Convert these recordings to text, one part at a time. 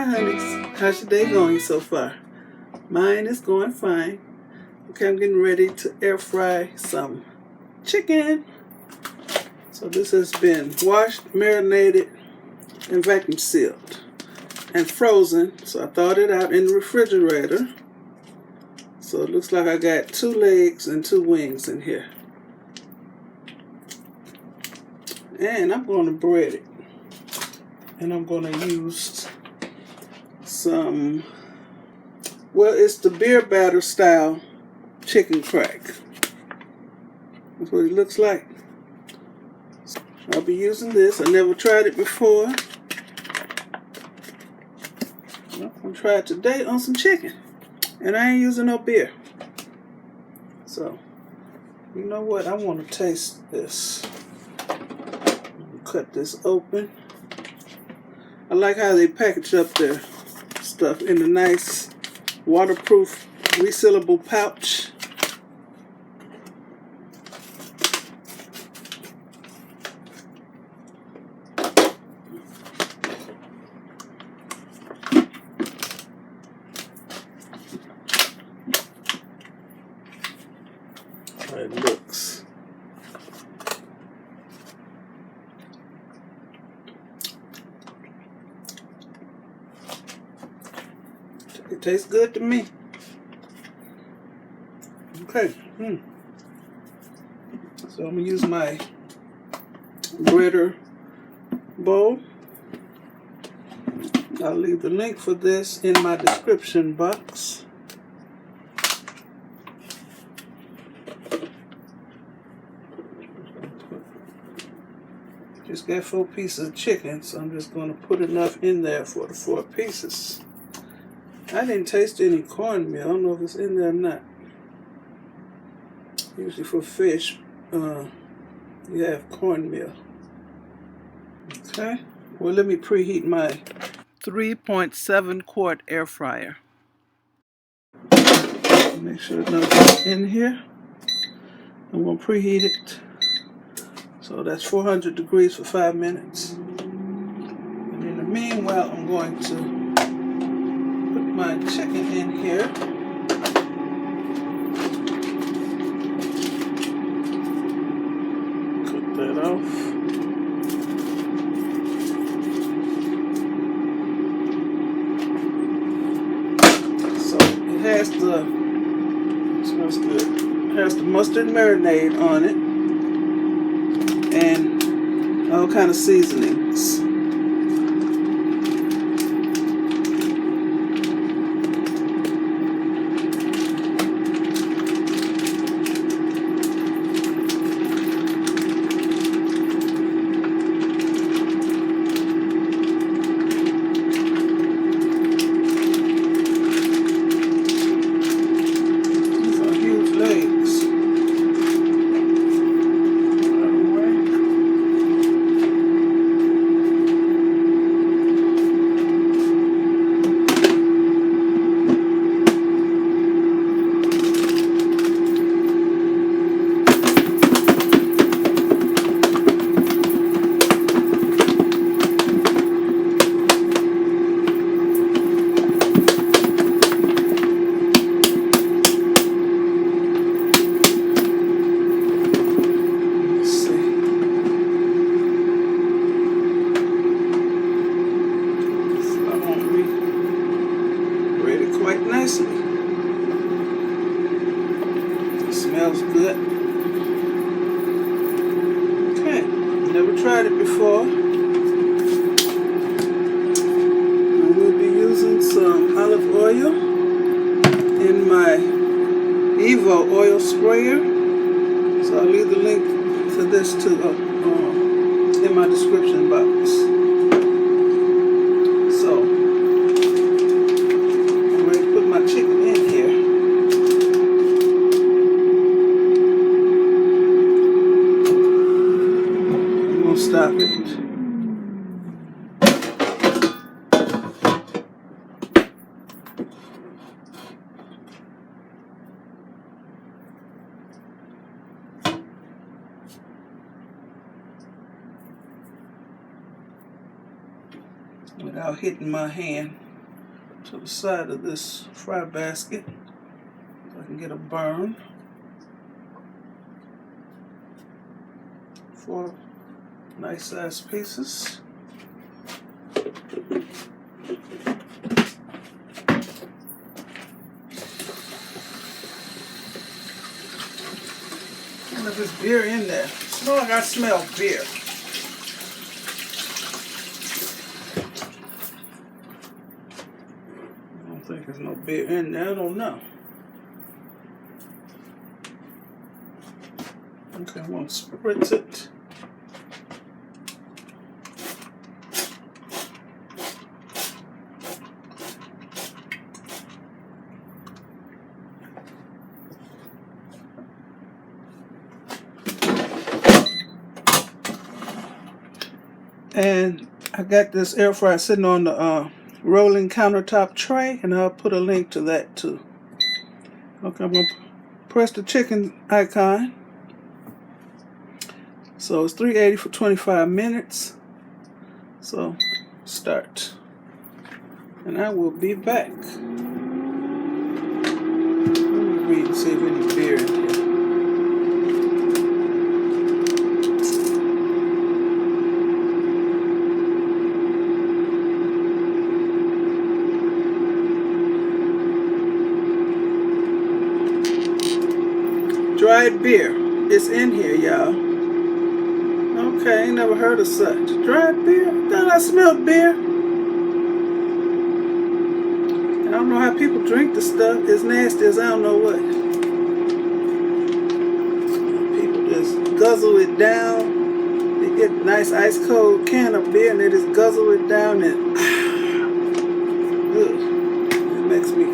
Hi honeys, how's your day going so far? Mine is going fine. Okay, I'm getting ready to air fry some chicken. So this has been washed, marinated, and vacuum sealed and frozen. So I thawed it out in the refrigerator. So it looks like I got 2 legs and 2 wings in here. And I'm going to bread it. And I'm going to use some, well, it's the beer batter style chicken crack. That's what it looks like. I'll be using this. I never tried it before. I'm going to try it today on some chicken. And I ain't using no beer. So, you know what? I want to taste this. Cut this open. I like how they package up their stuff in a nice waterproof resealable pouch. How it looks. It tastes good to me. Okay. So I'm going to use my breader bowl. I'll leave the link for this in my description box. Just got 4 pieces of chicken, so I'm just going to put enough in there for the 4 pieces. I didn't taste any cornmeal. I don't know if it's in there or not. Usually for fish, you have cornmeal. Okay. Well, let me preheat my 3.7 quart air fryer. Make sure nothing's in here. I'm going to preheat it. So that's 400 degrees for 5 minutes. And in the meanwhile, I'm going to put my chicken in here. Cut that off. So it has the, smells good. It has the mustard marinade on it and all kind of seasonings. Smells good. Okay, never tried it before. I will be using some olive oil in my Evo oil sprayer. So I'll leave the link to this too in my description box. So I'm ready to put my chicken in here. Stop it. Without hitting my hand. to the side of this fry basket so I can get a burn. 4 nice sized pieces. If there's beer in there. Smell like I smell beer. I don't think there's no beer in there. I don't know. Okay, I'm going to spritz it. And I got this air fryer sitting on the rolling countertop tray, and I'll put a link to that too. Okay, I'm going to press the chicken icon. So it's 380 for 25 minutes. So start. And I will be back. Let me read and see if any beer in here. Dried beer. It's in here, y'all. Okay, ain't never heard of such. Dried beer? I thought I smelled beer. I don't know how people drink the stuff. It's nasty as I don't know what. People just guzzle it down. They get a nice ice cold can of beer and they just guzzle it down and ugh, it makes me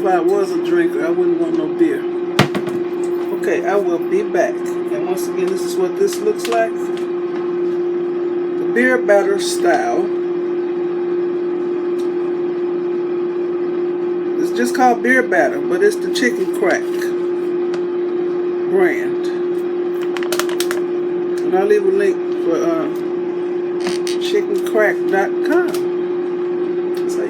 if I was a drinker, I wouldn't want no beer. Okay, I will be back. And once again, this is what this looks like. The beer batter style. It's just called beer batter, but it's the chicken crack brand. And I'll leave a link for chickencrack.com.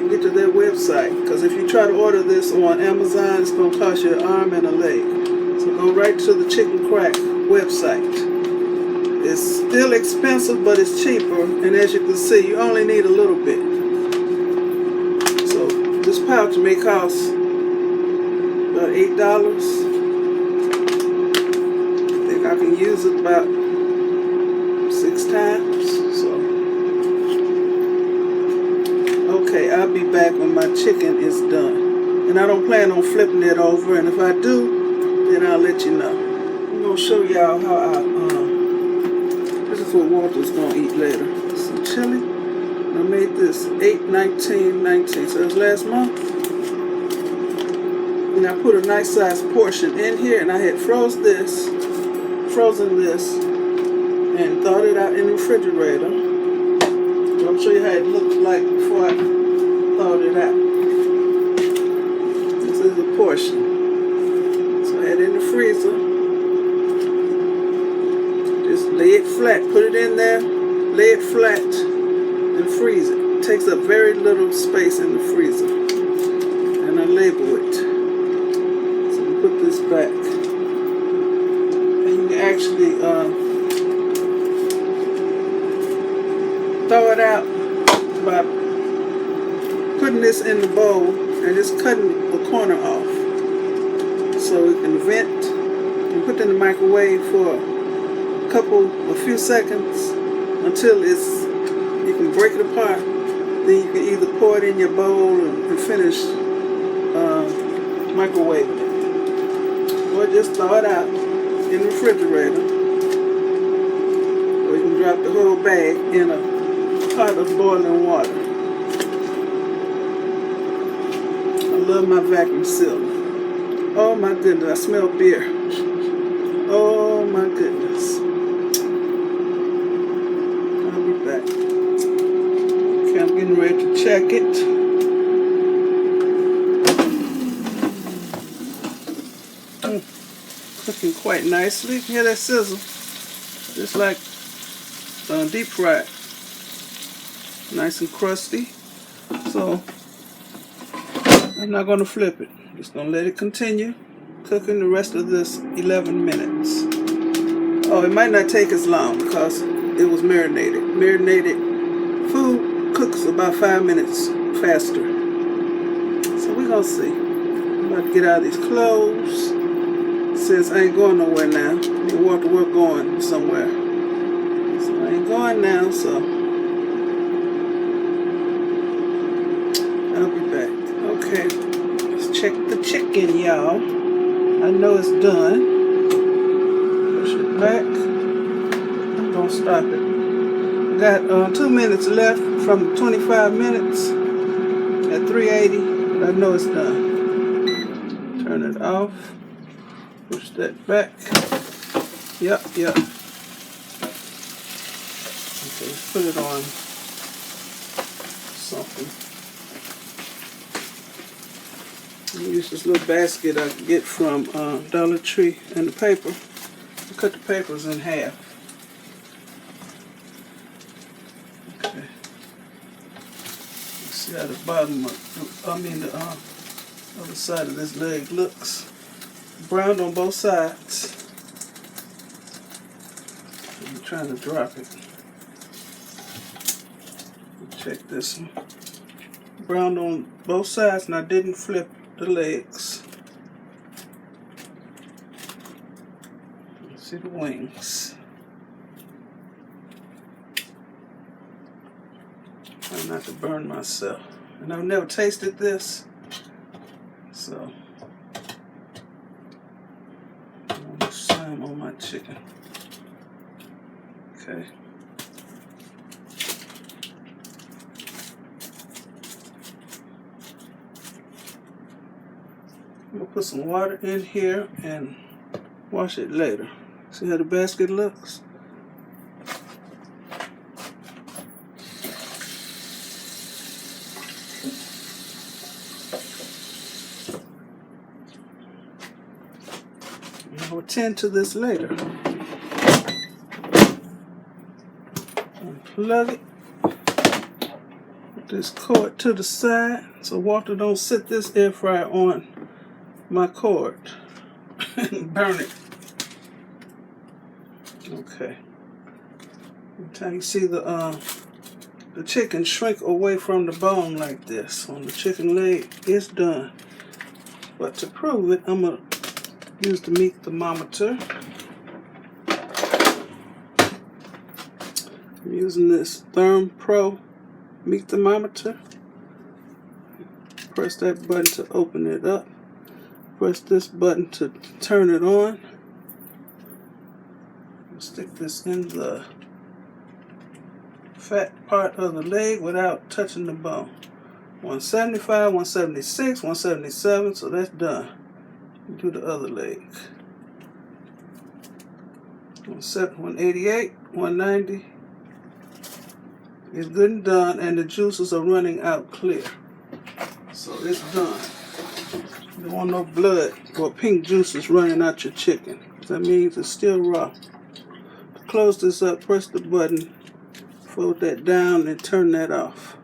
Get to their website, because if you try to order this on Amazon, it's going to cost you an arm and a leg. So go right to the Chicken Crack website. It's still expensive, but it's cheaper, and as you can see, you only need a little bit. So this pouch may cost about $8. I think I can use it about 6 times. Okay, I'll be back when my chicken is done. And I don't plan on flipping it over, and if I do, then I'll let you know. I'm going to show y'all how this is what Walter's going to eat later. Some chili. I made this 8/19/19, so it's last month. And I put a nice sized portion in here, and I had frozen this, and thawed it out in the refrigerator. I'll show you how it looked like before I thawed it out. This is a portion. So I had it in the freezer. Just lay it flat. Put it in there, lay it flat, and freeze it. It takes up very little space in the freezer. And I label it. So we put this back. And you can actually throw it out by putting this in the bowl and just cutting the corner off so it can vent, and put it in the microwave for a few seconds until you can break it apart. Then you can either pour it in your bowl and finish microwaving it, or just throw it out in the refrigerator, or you can drop the whole bag in a pot of boiling water. I love my vacuum sealer. Oh my goodness, I smell beer. Oh my goodness. I'll be back. Okay, I'm getting ready to check it. Cooking quite nicely. Hear that sizzle? Just like deep fried. Nice and crusty. So I'm not going to flip it. I'm just going to let it continue cooking the rest of this 11 minutes. Oh, it might not take as long because it was marinated. Marinated food cooks about 5 minutes faster. So we're going to see. I'm about to get out of these clothes. Since I ain't going nowhere now. I walk to work going somewhere. So I ain't going now, so I'll be back. Okay, let's check the chicken, y'all. I know it's done. Push it back. Don't stop it. Got 2 minutes left from 25 minutes at 380, but I know it's done. Turn it off. Push that back. Yep. Okay, let's put it on something. Use this little basket I get from Dollar Tree and the paper. I cut the papers in half. Okay. Let's see how the bottom of, the other side of this leg looks. Browned on both sides. I'm trying to drop it. Check this one. Browned on both sides, and I didn't flip the legs. See the wings. Try not to burn myself. And I've never tasted this, so I want some on my chicken. Okay. I'm going to put some water in here and wash it later. See how the basket looks? I'll attend to this later. Unplug it. Put this cord to the side so water don't sit this air fryer on my cord and burn it. Okay. Until you see the chicken shrink away from the bone like this on the chicken leg, it's done. But to prove it, I'm gonna use the meat thermometer. I'm using this Therm Pro meat thermometer. Press that button to open it up. Press this button to turn it on. Stick this in the fat part of the leg without touching the bone. 175, 176, 177, so that's done. Do the other leg. 188, 190. It's good and done, and the juices are running out clear. So it's done. You don't want no blood or pink juices running out your chicken. That means it's still raw. To close this up, press the button, fold that down, and turn that off.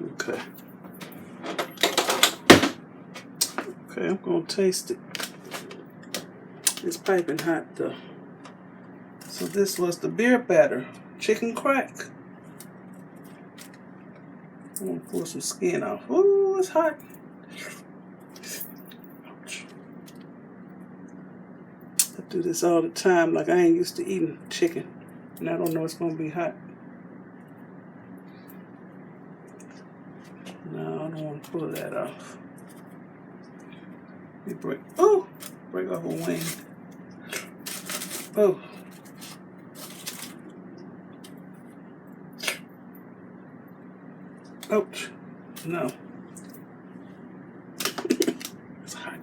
Okay. Okay, I'm going to taste it. It's piping hot though. So this was the beer batter chicken crack. I'm going to pull some skin off. Ooh, it's hot. Ouch. I do this all the time like I ain't used to eating chicken. And I don't know it's going to be hot. No, I don't want to pull that off. Let me break off a wing. Oh. Ouch. No. It's hot.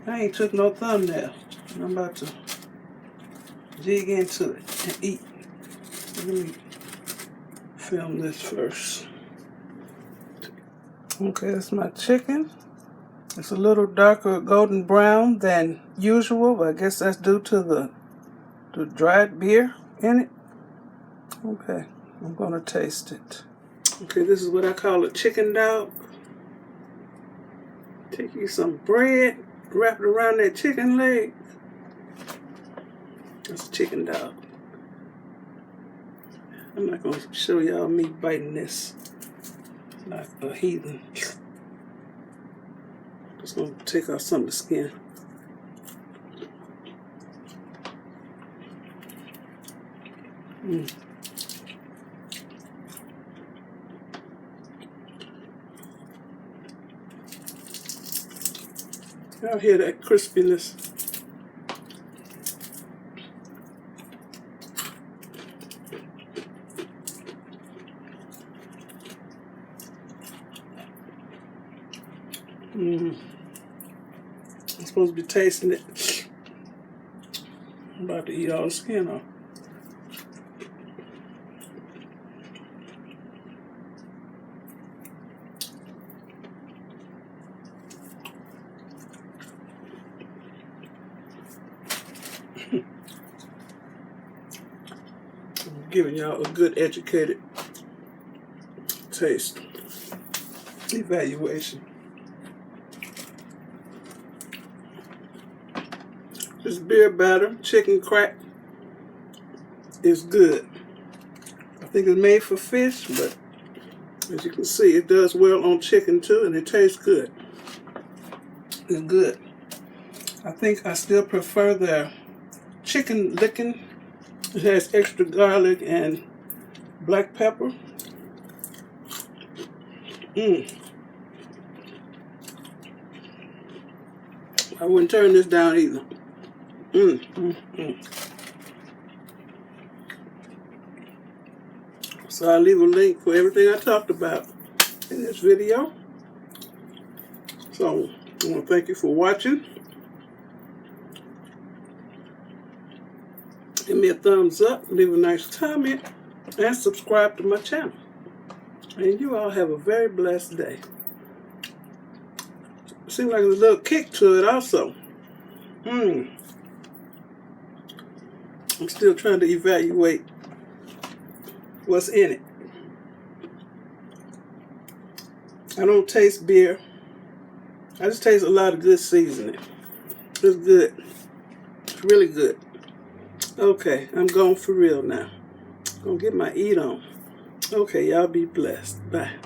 I ain't took no thumbnail. I'm about to dig into it and eat. Let me film this first. Okay, that's my chicken. It's a little darker golden brown than usual, but I guess that's due to the dried beer in it. Okay, I'm gonna taste it. Okay, this is what I call a chicken dog. Take you some bread, wrap it around that chicken leg. That's a chicken dog. I'm not gonna show y'all me biting this like a heathen. Just gonna take off some of the skin. Y'all hear that crispiness? I'm supposed to be tasting it. I'm about to eat all the skin off. I'm giving y'all a good educated taste evaluation. This beer batter chicken crack is good. I think it's made for fish, but as you can see, it does well on chicken too, and it tastes good. It's good. I think I still prefer the chicken licking. It has extra garlic and black pepper. I wouldn't turn this down either. So I'll leave a link for everything I talked about in this video. So I want to thank you for watching. Give me a thumbs up, leave a nice comment, and subscribe to my channel. And you all have a very blessed day. Seems like there's a little kick to it also. I'm still trying to evaluate what's in it. I don't taste beer. I just taste a lot of good seasoning. It's good. It's really good. Okay, I'm going for real now. Gonna get my eat on. Okay, y'all be blessed. Bye.